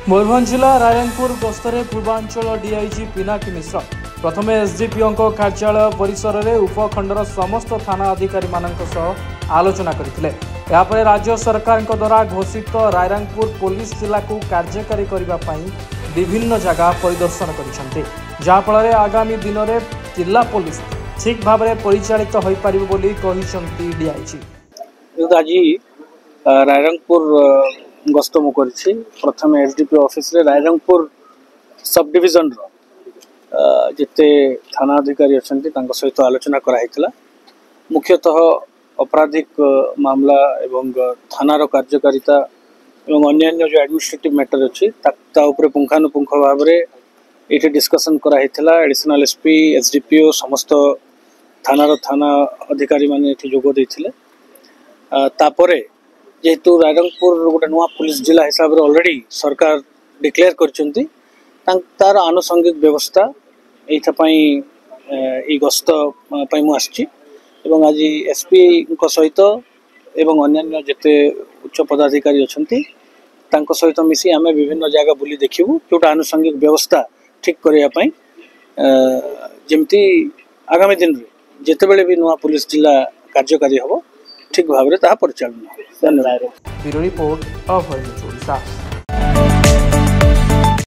मयूरभंज जिला रायरंगपुर गस्तरे पूर्वांचल डीआईजी पिनाकी मिश्र प्रथमे एसडीपीओ कार्यालय परिसर में उपखंडर समस्त थाना अधिकारी आलोचना करते राज्य सरकार द्वारा घोषित रायरंगपुर पुलिस जिला को कार्यकारी करने विभिन्न जगह परिदर्शन कर आगामी दिन में जिला पुलिस ठीक भाव में परिचालित हो पार डीआईजी। आज रायरंगपुर गस्त मु करी प्रथम एसडीपीओ ऑफिस रे रायरंगपुर सब डिविजन जिते थाना अधिकारी अच्छा सहित आलोचना कराइला। मुख्यतः आपराधिक मामला एवं थानार कार्यकारिता एवं अन्यान्य जो एडमिनिस्ट्रेटिव मैटर अच्छी पुंखानुपुंख भाव में ये डिस्कसन कराइला। एडिशनल एसपी एसडीपीओ समस्त थानार थाना अधिकारी माने जोग देथिले। तापरे जेहेतु रायरंगपुर गोटे नुआ पुलिस जिला हिसाब से ऑलरेडी सरकार डिक्लेयर करचंती तार आनुषंगिक व्यवस्था ये गस्त मुझे एवं आज एसपी सहित एवं अन्य जिते उच्च पदाधिकारी अच्छा सहित मिसी आम विभिन्न जगह बुली देखू जोटा आनुषंगिक व्यवस्था ठीक करने जमती आगामी दिन में जितेबले भी नुआ पुलिस जिला कार्यकारी हम ठीक भाव में परिचालन। धन्यवाद। Bureau report.